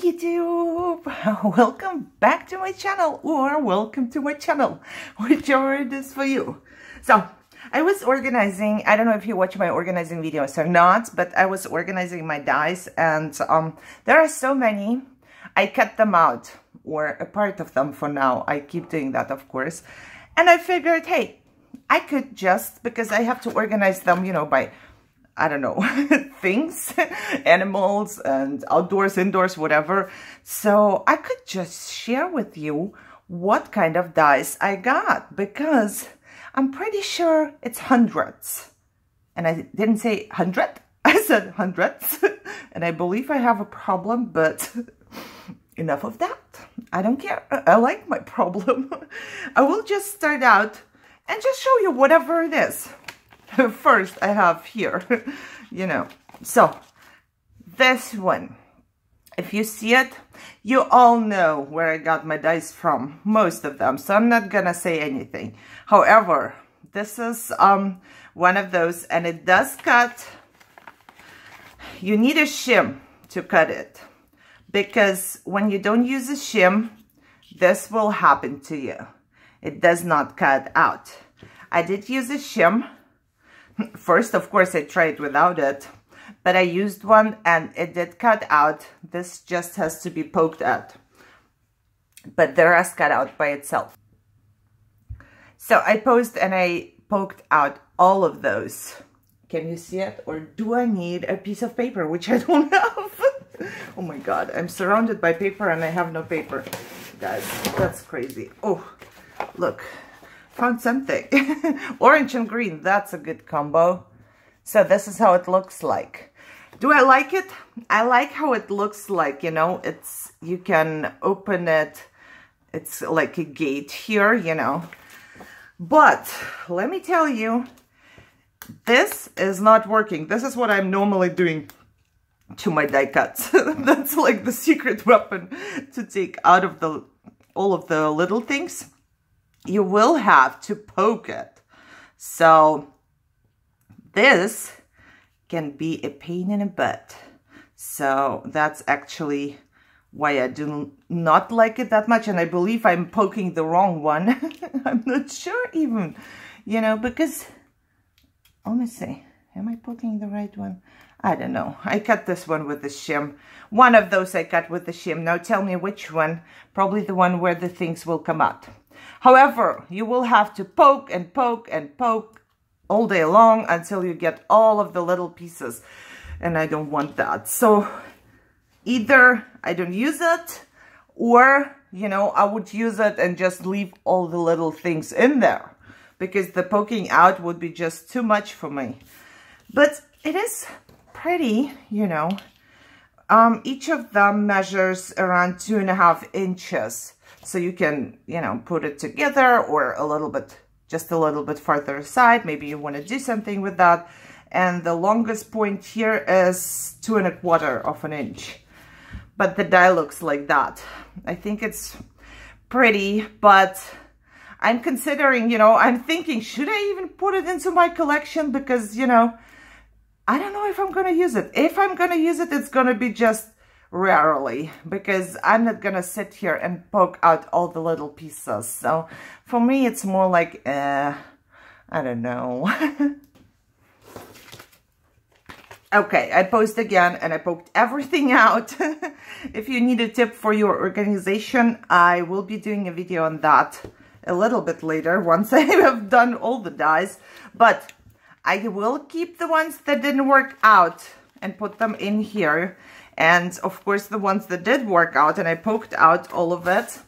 YouTube! Welcome back to my channel, or welcome to my channel, whichever it is for you. So, I was organizing, I don't know if you watch my organizing videos or not, but I was organizing my dies, and there are so many. I cut them out, or a part of them for now. I keep doing that, of course. And I figured, hey, I could just, because I have to organize them, you know, by, I don't know, things, animals, and outdoors, indoors, whatever. So I could just share with you what kind of dies I got, because I'm pretty sure it's hundreds. And I didn't say 100, I said hundreds. And I believe I have a problem, but enough of that. I don't care. I like my problem. I will just start out and just show you whatever it is. First, I have here, you know, so this one, if you see it, you all know where I got my dice from, most of them, so I'm not gonna say anything. However, this is one of those, and it does cut. You need a shim to cut it, because when you don't use a shim, this will happen to you. It does not cut out. I did use a shim. First, of course, I tried without it, but I used one and it did cut out. This just has to be poked out, but the rest cut out by itself. So I posed and I poked out all of those. Can you see it? Or do I need a piece of paper, which I don't have? Oh my God, I'm surrounded by paper and I have no paper. Guys, that's crazy. Oh, look. Found something. Orange and green, that's a good combo. So this is how it looks like. Do I like it? I like how it looks like, you know, it's, you can open it. It's like a gate here, you know. But let me tell you, this is not working. This is what I'm normally doing to my die cuts. That's like the secret weapon to take out of the all of the little things. You will have to poke it. So this can be a pain in the butt. So that's actually why I do not like it that much. And I believe I'm poking the wrong one. I'm not sure even, you know, because, let me see, am I poking the right one? I don't know. I cut this one with the shim. One of those I cut with the shim. Now tell me which one. Probably the one where the things will come out. However, you will have to poke and poke and poke all day long until you get all of the little pieces. And I don't want that. So either I don't use it, or, you know, I would use it and just leave all the little things in there, because the poking out would be just too much for me. But it is pretty, you know. Each of them measures around 2.5 inches. So you can, you know, put it together, or a little bit, just a little bit farther aside. Maybe you want to do something with that. And the longest point here is 2.25 inches. But the die looks like that. I think it's pretty, but I'm considering, you know, I'm thinking, should I even put it into my collection? Because, you know, I don't know if I'm going to use it. If I'm going to use it, it's going to be just rarely, because I'm not gonna sit here and poke out all the little pieces. So for me, it's more like, I don't know. Okay, I posed again and I poked everything out. If you need a tip for your organization, I will be doing a video on that a little bit later, once I have done all the dies. But I will keep the ones that didn't work out and put them in here. And of course, the ones that did work out and I poked out all of it,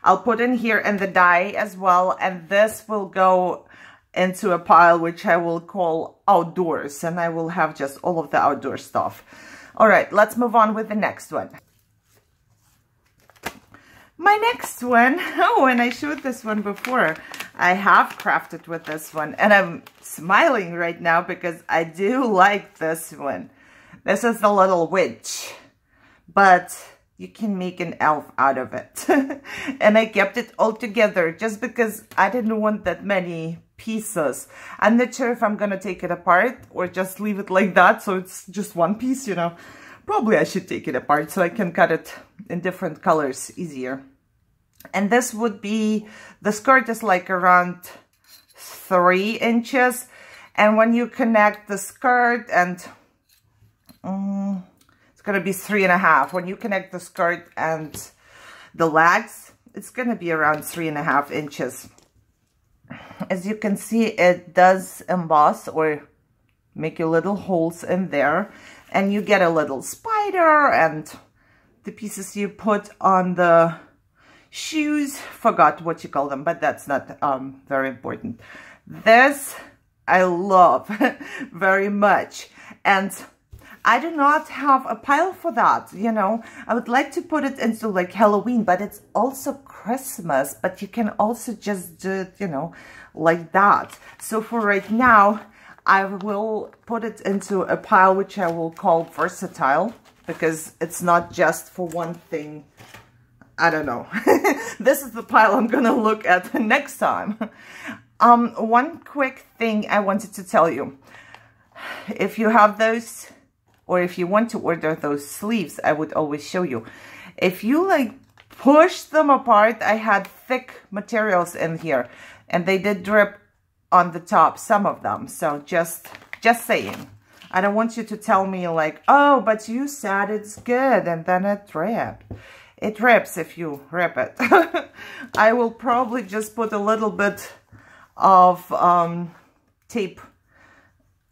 I'll put in here, and the die as well. And this will go into a pile, which I will call outdoors. And I will have just all of the outdoor stuff. All right, let's move on with the next one. My next one, oh, and I showed this one before. I have crafted with this one. And I'm smiling right now because I do like this one. This is the little witch, but you can make an elf out of it. And I kept it all together just because I didn't want that many pieces. I'm not sure if I'm going to take it apart or just leave it like that, so it's just one piece, you know. Probably I should take it apart so I can cut it in different colors easier. And this would be, the skirt is like around 3 inches. And when you connect the skirt and, it's going to be 3.5. When you connect the skirt and the legs, it's going to be around 3.5 inches. As you can see, it does emboss or make your little holes in there. And you get a little spider and the pieces you put on the shoes. Forgot what you call them, but that's not very important. This I love very much. And I do not have a pile for that, you know. I would like to put it into like Halloween, but it's also Christmas. But you can also just do it, you know, like that. So for right now, I will put it into a pile which I will call versatile, because it's not just for one thing. I don't know. This is the pile I'm gonna look at next time. One quick thing I wanted to tell you. If you have those, or if you want to order those sleeves, I would always show you. If you like push them apart, I had thick materials in here, and they did drip on the top, some of them. So just saying. I don't want you to tell me like, oh, but you said it's good, and then it ripped. It rips if you rip it. I will probably just put a little bit of tape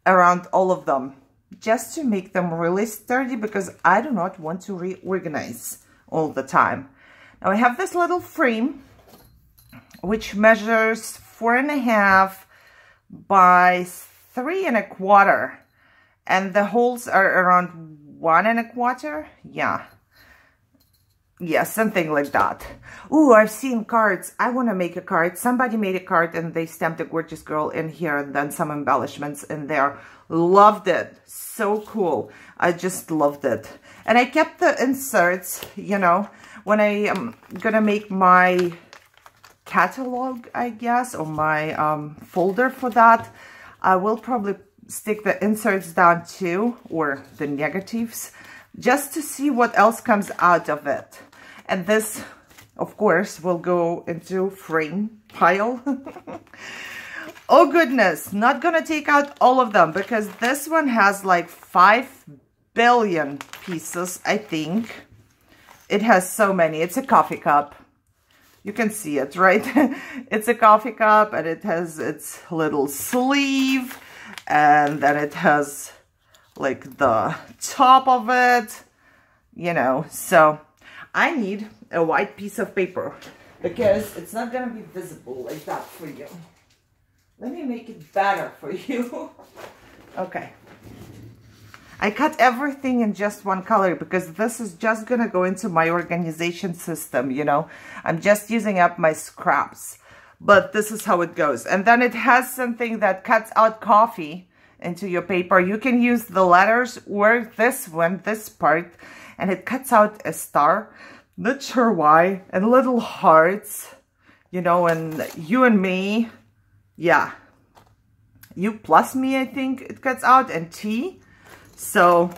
around all of them, just to make them really sturdy, because I do not want to reorganize all the time. Now I have this little frame, which measures 4.5 by 3.25, and the holes are around 1.25. Yeah, something like that. Ooh, I've seen cards. I want to make a card. Somebody made a card and they stamped a gorgeous girl in here and then some embellishments in there. Loved it. So cool. I just loved it. And I kept the inserts, you know, when I am gonna make my catalog, I guess, or my folder for that. I will probably stick the inserts down too, or the negatives, just to see what else comes out of it. And this, of course, will go into frame pile. Oh goodness, not gonna take out all of them, because this one has like 5 billion pieces, I think. It has so many. It's a coffee cup. You can see it, right? It's a coffee cup, and it has its little sleeve, and then it has like the top of it, you know. So I need a white piece of paper, because it's not gonna be visible like that for you. Let me make it better for you. Okay. I cut everything in just one color, because this is just gonna go into my organization system, you know. I'm just using up my scraps, but this is how it goes. And then it has something that cuts out coffee into your paper. You can use the letters or this one, this part, and it cuts out a star. Not sure why. And little hearts, you know, and you and me. Yeah. You plus me, I think it cuts out, and T. So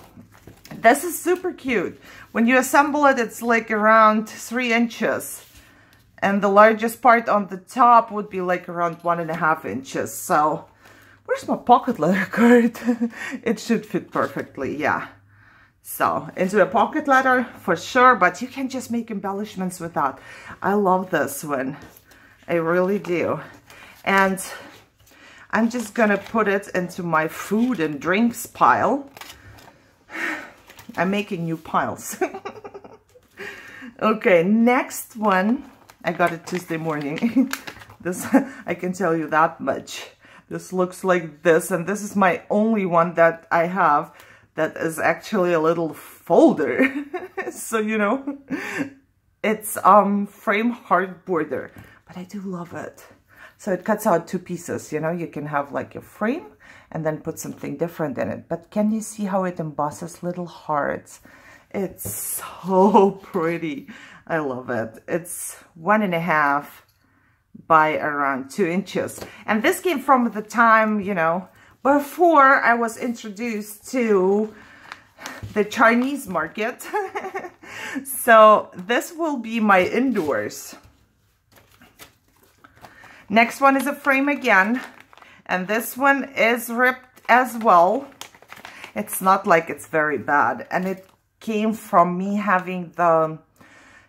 this is super cute. When you assemble it, it's like around 3 inches. And the largest part on the top would be like around 1.5 inches. So where's my pocket letter card? It should fit perfectly, yeah. So into a pocket letter for sure, but you can just make embellishments with that. I love this one. I really do. And I'm just gonna put it into my food and drinks pile. I'm making new piles. Okay, next one. I got it Tuesday morning. This, I can tell you that much. This looks like this, and this is my only one that I have that is actually a little folder. So, you know, it's frame hard border, but I do love it. So it cuts out 2 pieces, you know. You can have like a frame and then put something different in it. But can you see how it embosses little hearts? It's so pretty. I love it. It's 1.5 by around 2 inches. And this came from the time, you know, before I was introduced to the Chinese market. So this will be my indoors. Next one is a frame again, and this one is ripped as well. It's not like it's very bad, and it came from me having the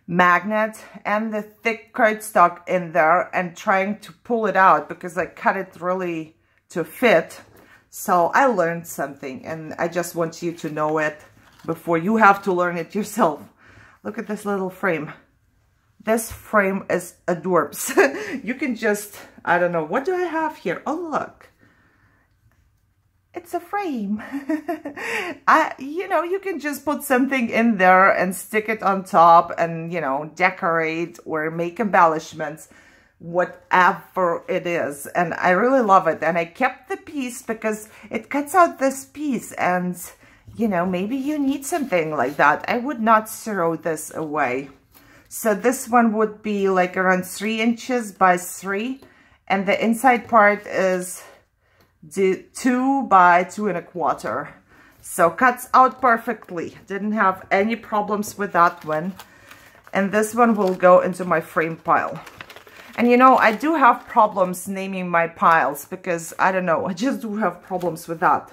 magnet and the thick cardstock in there and trying to pull it out because I cut it really to fit. So I learned something, and I just want you to know it before you have to learn it yourself. Look at this little frame. This frame is adorbs. You can just, I don't know, what do I have here? Oh, look. It's a frame. You know, you can just put something in there and stick it on top and, you know, decorate or make embellishments, whatever it is. And I really love it. And I kept the piece because it cuts out this piece, and, you know, maybe you need something like that. I would not throw this away. So this one would be like around 3 inches by 3. And the inside part is 2 by 2 1/4. So cuts out perfectly. Didn't have any problems with that one. And this one will go into my frame pile. And you know, I do have problems naming my piles because, I don't know, I just do have problems with that.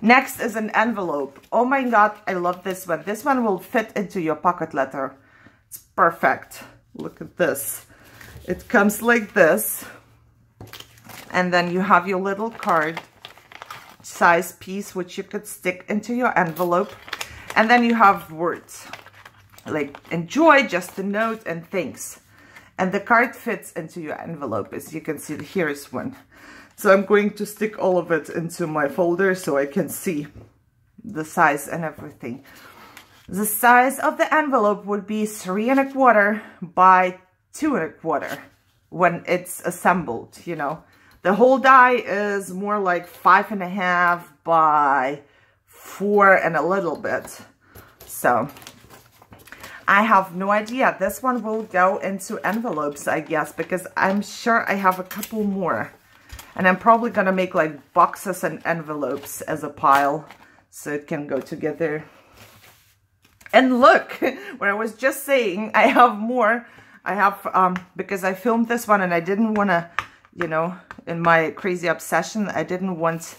Next is an envelope. Oh my God, I love this one. This one will fit into your pocket letter. It's perfect. Look at this. It comes like this. And then you have your little card size piece, which you could stick into your envelope. And then you have words like enjoy, just a note, and thanks. And the card fits into your envelope. As you can see, here is one. So I'm going to stick all of it into my folder so I can see the size and everything. The size of the envelope would be 3 1/4 by 2 1/4 when it's assembled, you know. The whole die is more like 5 1/2 by 4 and a little bit. So I have no idea. This one will go into envelopes, I guess, because I'm sure I have a couple more. And I'm probably going to make like boxes and envelopes as a pile so it can go together. And look, what I was just saying, I have more. I have, because I filmed this one and I didn't want to, you know, in my crazy obsession, I didn't want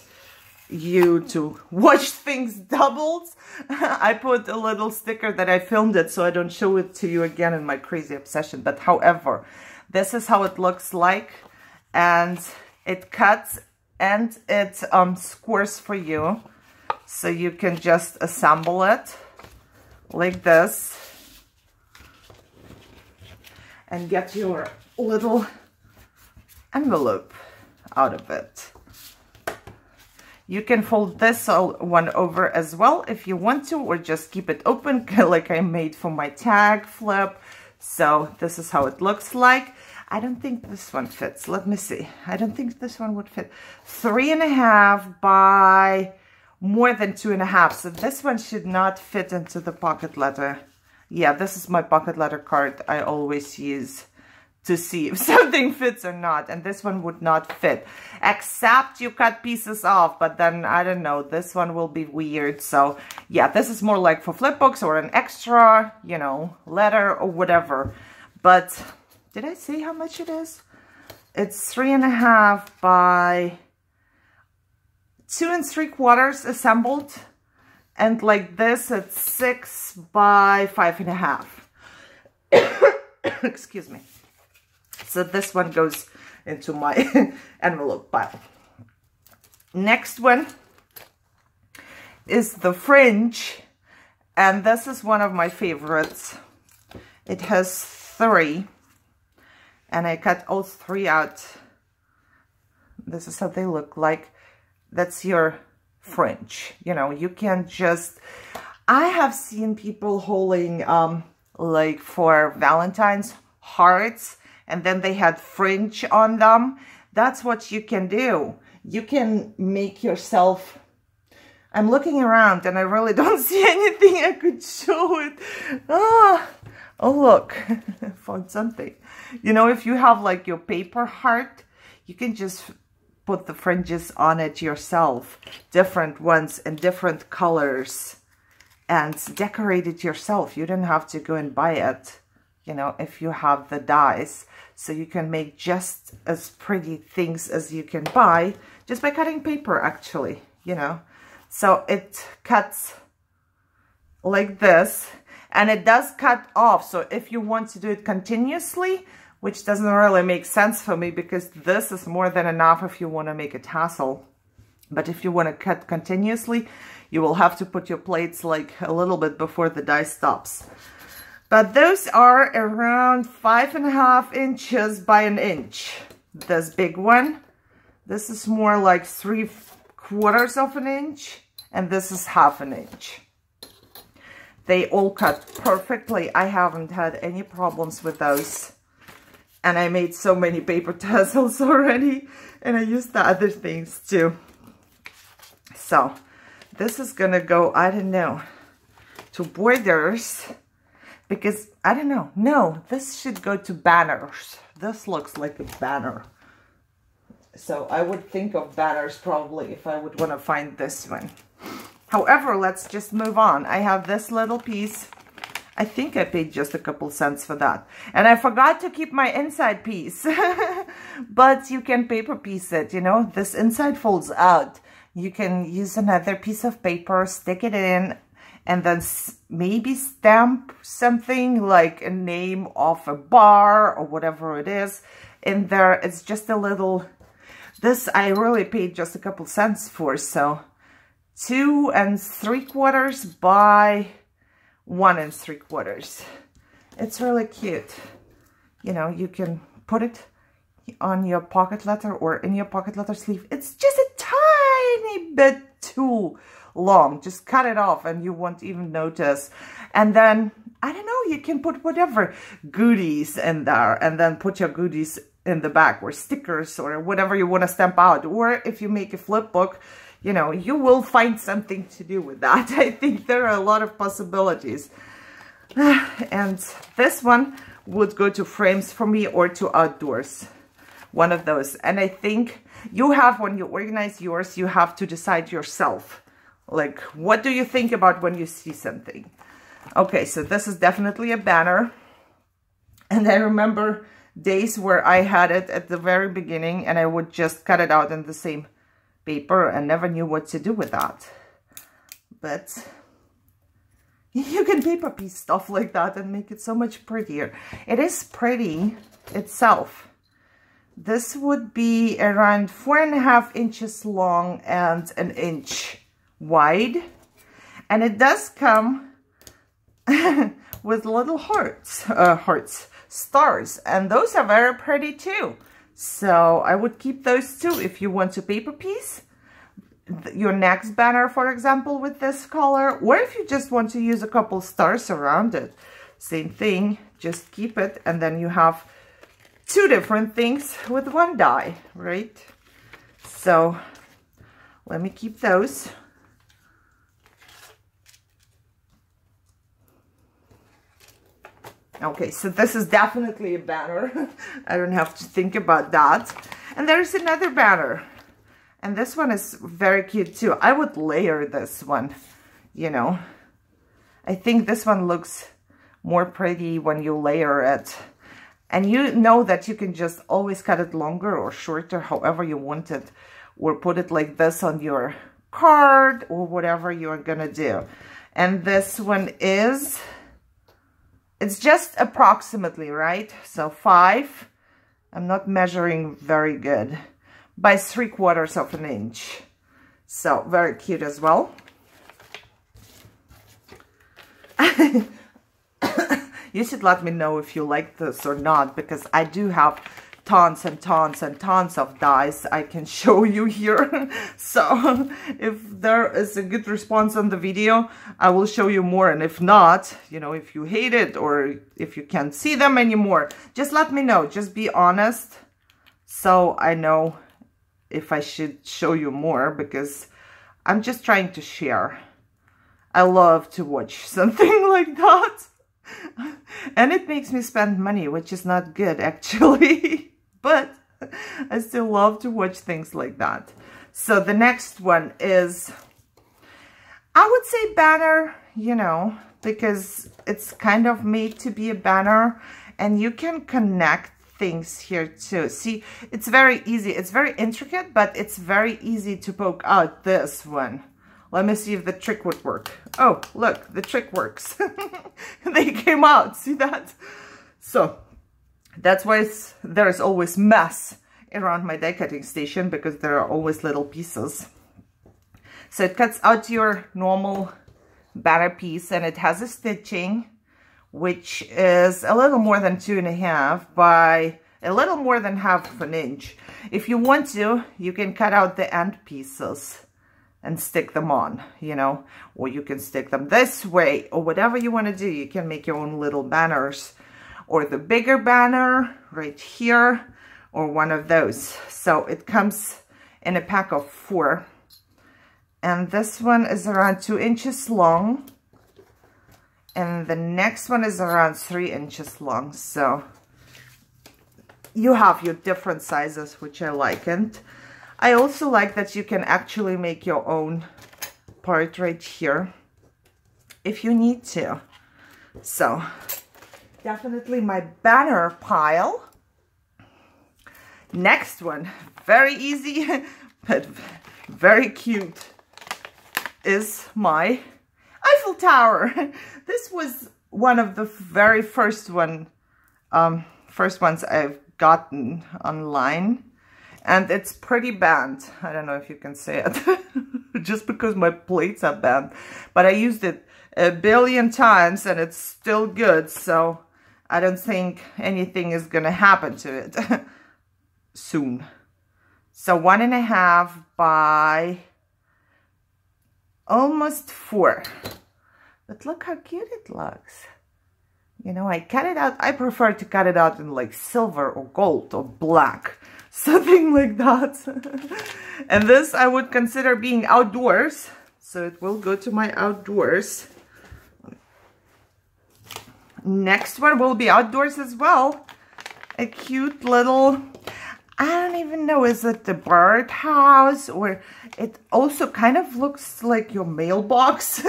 you to watch things doubled. I put a little sticker that I filmed it so I don't show it to you again in my crazy obsession. But however, this is how it looks like, and it cuts and it squares for you, so you can just assemble it like this and get your little envelope out of it. You can fold this one over as well if you want to, or just keep it open like I made for my tag flip. So this is how it looks like. I don't think this one fits. Let me see. I don't think this one would fit. 3 1/2 by more than 2 1/2. So this one should not fit into the pocket letter. Yeah, this is my pocket letter card I always use to see if something fits or not. And this one would not fit, except you cut pieces off. But then, I don't know, this one will be weird. So yeah, this is more like for flip books or an extra, you know, letter or whatever. But did I say how much it is? It's 3 1/2 by 2 3/4 assembled. And like this, it's 6 by 5 1/2. Excuse me. So this one goes into my envelope pile. Next one is the Fringe. And this is one of my favorites. It has 3. And I cut all 3 out. This is how they look like. That's your Fringe. You know, you can just... I have seen people holding, like for Valentine's, hearts. And then they had fringe on them. That's what you can do. You can make yourself... I'm looking around and I really don't see anything I could show it. Oh, look. I found something. You know, if you have like your paper heart, you can just put the fringes on it yourself, different ones in different colors, and decorate it yourself. You don't have to go and buy it, you know, if you have the dies. So you can make just as pretty things as you can buy just by cutting paper, actually, you know. So it cuts like this, and it does cut off. So if you want to do it continuously, which doesn't really make sense for me because this is more than enough if you want to make a tassel. But if you want to cut continuously, you will have to put your plates like a little bit before the die stops. But those are around 5.5 inches by an inch. This big one, this is more like 3/4 of an inch, and this is 1/2 inch. They all cut perfectly. I haven't had any problems with those. And I made so many paper tassels already, and I used the other things too. So this is gonna go, I don't know, to borders. Because, I don't know, no, this should go to banners. This looks like a banner. So I would think of banners probably if I would want to find this one. However, let's just move on. I have this little piece. I think I paid just a couple cents for that. And I forgot to keep my inside piece. But you can paper piece it, you know. This inside folds out. You can use another piece of paper, stick it in, and then maybe stamp something like a name of a bar or whatever it is in there. It's just a little, this I really paid just a couple cents for, so 2 3/4 by 1 3/4. It's really cute. You know, you can put it on your pocket letter or in your pocket letter sleeve. It's just a tiny bit too long. Just cut it off and you won't even notice. And then, I don't know, you can put whatever goodies in there and then put your goodies in the back, or stickers or whatever you want to stamp out. Or if you make a flip book, you know, you will find something to do with that. I think there are a lot of possibilities. And this one would go to frames for me or to outdoors. One of those. And I think you have, when you organize yours, you have to decide yourself. Like, what do you think about when you see something? Okay, so this is definitely a banner. And I remember days where I had it at the very beginning and I would just cut it out in the same paper and never knew what to do with that. But you can paper piece stuff like that and make it so much prettier. It is pretty itself. This would be around 4.5 inches long and 1 inch wide, and it does come with little stars, and those are very pretty too. So I would keep those too if you want to paper piece your next banner, for example, with this color, or if you just want to use a couple stars around it. Same thing, just keep it, and then you have 2 different things with 1 die, right? So let me keep those. Okay, so this is definitely a banner. I don't have to think about that. And there's another banner. And this one is very cute too. I would layer this one, you know. I think this one looks more pretty when you layer it. And you know that you can just always cut it longer or shorter, however you want it. Or put it like this on your card or whatever you're gonna do. And this one is... it's just approximately, right? So 5, I'm not measuring very good, by 3/4 of an inch. So very cute as well. You should let me know if you like this or not, because I do have tons and tons and tons of dies I can show you here. So if there is a good response on the video, I will show you more. And if not, you know, if you hate it or if you can't see them anymore, just let me know. Just be honest, so I know if I should show you more, because I'm just trying to share. I love to watch something like that. And it makes me spend money, which is not good actually. But I still love to watch things like that. So the next one is, I would say banner, you know, because it's kind of made to be a banner, and you can connect things here too. See, it's very easy. It's very intricate, but it's very easy to poke out this one. Let me see if the trick would work. Oh, look, the trick works. They came out, see that? So that's why there's always mess around my die cutting station, because there are always little pieces. So it cuts out your normal banner piece, and it has a stitching, which is a little more than 2.5 by a little more than 1/2 inch. If you want to, you can cut out the end pieces and stick them on, you know, or you can stick them this way, or whatever you want to do. You can make your own little banners, or the bigger banner right here, or one of those. So it comes in a pack of 4. And this one is around 2 inches long. And the next one is around 3 inches long. So you have your different sizes, which I like. And I also like that you can actually make your own part right here if you need to. So definitely my banner pile. Next one, very easy, but very cute, is my Eiffel Tower. This was one of the very first ones I've gotten online, and it's pretty bent. I don't know if you can see it, just because my plates are bent, but I used it a billion times and it's still good, so I don't think anything is gonna happen to it soon. So 1.5 by almost 4. But look how cute it looks. You know, I cut it out. I prefer to cut it out in like silver or gold or black, something like that. And this I would consider being outdoors, so it will go to my outdoors. Next one will be outdoors as well. A cute little, I don't even know, is it the bird house, or it also kind of looks like your mailbox.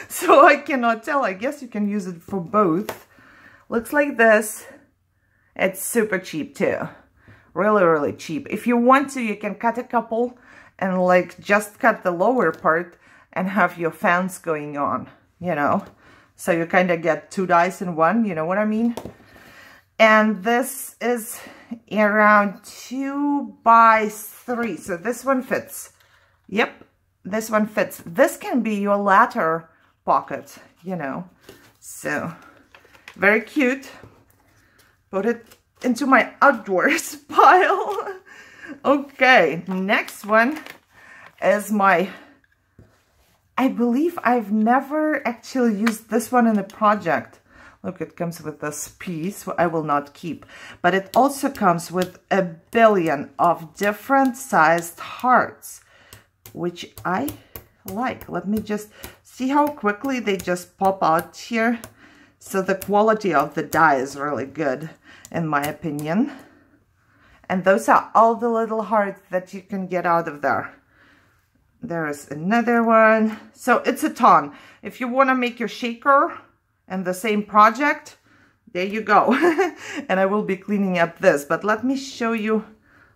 So I cannot tell. I guess you can use it for both. Looks like this. It's super cheap too. Really, really cheap. If you want to, you can cut a couple and like just cut the lower part and have your fans going on, you know. So you kind of get 2 dies in one, you know what I mean? And this is around 2 by 3. So this one fits. Yep, this one fits. This can be your ladder pocket, you know. So very cute. Put it into my outdoors pile. Okay, next one is my, I believe I've never actually used this one in a project. Look, it comes with this piece I will not keep, but it also comes with a billion of different sized hearts, which I like. Let me just see how quickly they just pop out here. So the quality of the die is really good, in my opinion. And those are all the little hearts that you can get out of there. There's another one. So it's a ton. If you want to make your shaker and the same project, there you go. And I will be cleaning up this, but let me show you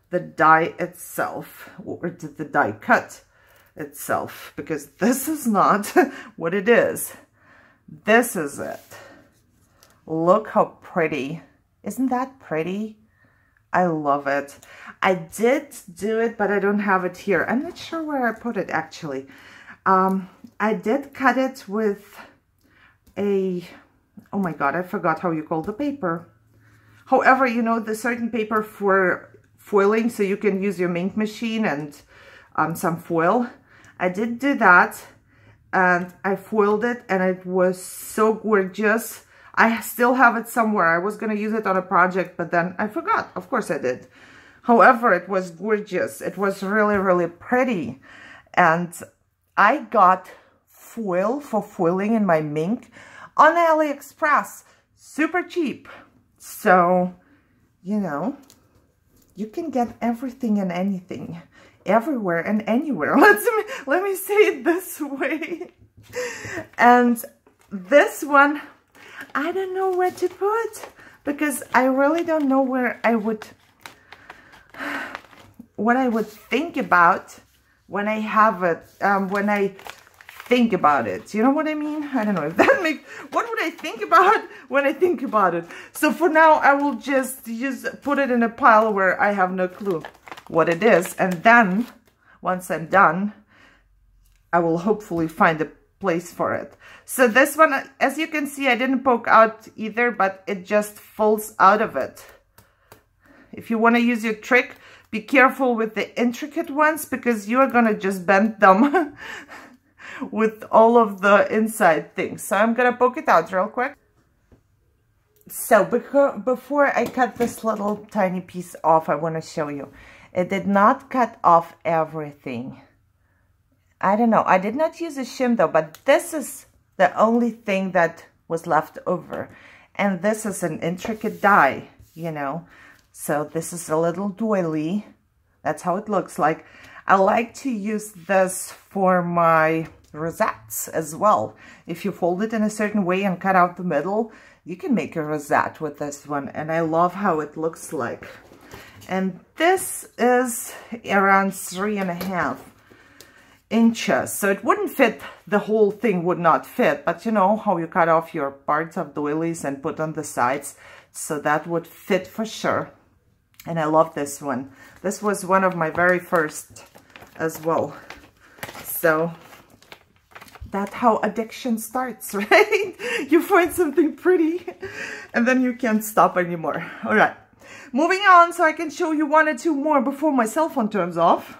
the die itself, or the die cut itself, because this is not what it is. This is it. Look how pretty. Isn't that pretty? I love it. I did do it, but I don't have it here. I'm not sure where I put it actually. I did cut it with a, oh my god, I forgot how you call the paper. However, you know, the certain paper for foiling, so you can use your ink machine and some foil. I did do that, and I foiled it, and it was so gorgeous. I still have it somewhere. I was going to use it on a project, but then I forgot. Of course I did. However, it was gorgeous. It was really, really pretty. And I got foil for foiling in my mink on AliExpress. Super cheap. So, you know, you can get everything and anything, everywhere and anywhere. Let me say it this way. And this one, I don't know where to put, because I really don't know where I would, what I would think about when I have it, when I think about it. You know what I mean? I don't know if that makes, what would I think about when I think about it? So for now, I will just put it in a pile where I have no clue what it is. And then once I'm done, I will hopefully find a place for it. So this one, as you can see, I didn't poke out either, but it just falls out of it. If you want to use your trick, be careful with the intricate ones, because you are going to just bend them with all of the inside things. So I'm going to poke it out real quick. So before I cut this little tiny piece off, I want to show you. It did not cut off everything. I don't know. I did not use a shim though, but this is the only thing that was left over. And this is an intricate die, you know. So this is a little doily. That's how it looks like. I like to use this for my rosettes as well. If you fold it in a certain way and cut out the middle, you can make a rosette with this one. And I love how it looks like. And this is around 3.5 inches. So it wouldn't fit, the whole thing would not fit. But you know how you cut off your parts of doilies and put on the sides. So that would fit for sure. And I love this one. This was one of my very first as well. So that's how addiction starts, right? You find something pretty and then you can't stop anymore. All right, moving on so I can show you 1 or 2 more before my cell phone turns off.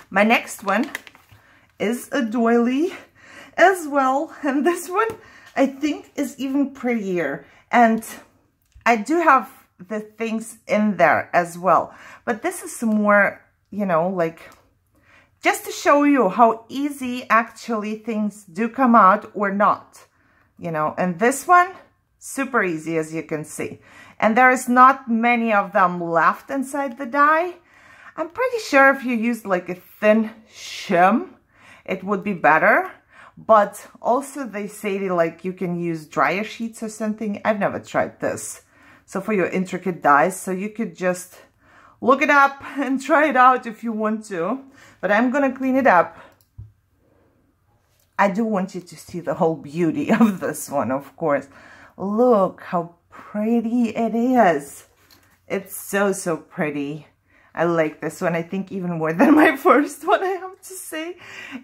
My next one is a doily as well. And this one I think is even prettier. And I do have the things in there as well. But this is more, you know, like, just to show you how easy actually things do come out or not, you know. And this one, super easy, as you can see. And there is not many of them left inside the die. I'm pretty sure if you used like a thin shim, it would be better. But also they say like you can use dryer sheets or something. I've never tried this. So for your intricate dies, so you could just look it up and try it out if you want to. But I'm going to clean it up. I do want you to see the whole beauty of this one, of course. Look how pretty it is. It's so, so pretty. I like this one, I think, even more than my first one, I have to say.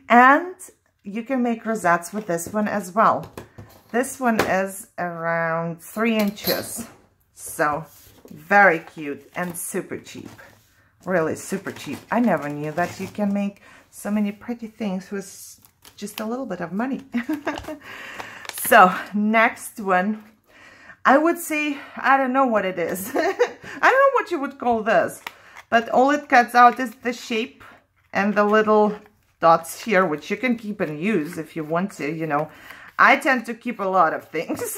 And you can make rosettes with this one as well. This one is around 3 inches. So, very cute and super cheap. Really super cheap. I never knew that you can make so many pretty things with just a little bit of money. So, next one. I would say, I don't know what it is. I don't know what you would call this. But all it cuts out is the shape and the little dots here, which you can keep and use if you want to, you know. I tend to keep a lot of things.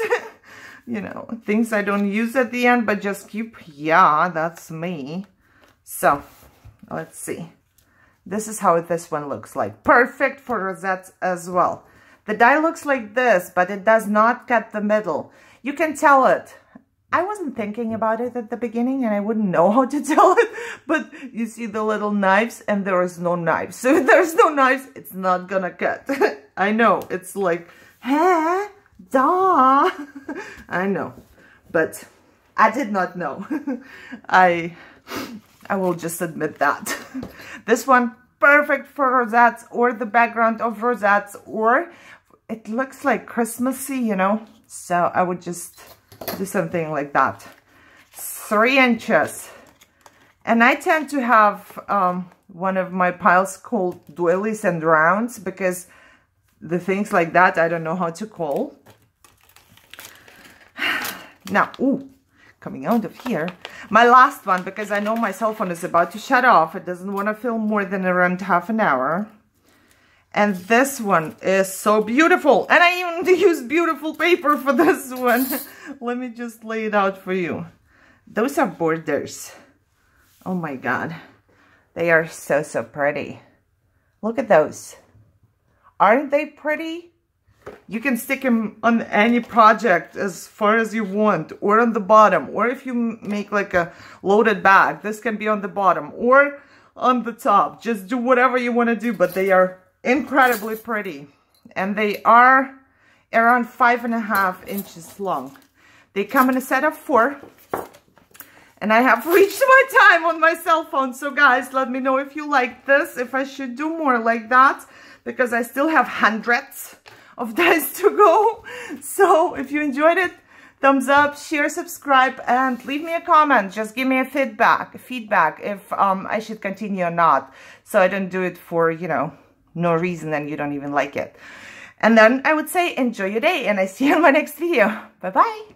You know, things I don't use at the end, but just keep. Yeah, that's me. So, let's see. This is how this one looks like. Perfect for rosettes as well. The die looks like this, but it does not cut the middle. You can tell it. I wasn't thinking about it at the beginning, and I wouldn't know how to tell it. But you see the little knives, and there is no knives. So if there's no knives, it's not gonna cut. I know, it's like, huh? Duh. I know, but I did not know. I will just admit that. This one, perfect for rosettes or the background of rosettes, or it looks like Christmassy, you know. So I would just do something like that. 3 inches. And I tend to have one of my piles called doilies and rounds, because the things like that I don't know how to call. Now, ooh, coming out of here, my last one, because I know my cell phone is about to shut off. It doesn't want to film more than around half an hour. And this one is so beautiful. And I even used beautiful paper for this one. Let me just lay it out for you. Those are borders. Oh my God. They are so, so pretty. Look at those. Aren't they pretty? You can stick them on any project as far as you want, or on the bottom, or if you make like a loaded bag, this can be on the bottom or on the top. Just do whatever you want to do, but they are incredibly pretty. And they are around 5.5 inches long. They come in a set of 4. And I have reached my time on my cell phone. So guys, let me know if you like this, if I should do more like that, because I still have hundreds of days to go. So if you enjoyed it, thumbs up, share, subscribe, and leave me a comment. Just give me a feedback if I should continue or not. So I don't do it for, you know, no reason and you don't even like it. And then I would say enjoy your day, and I see you in my next video. Bye-bye.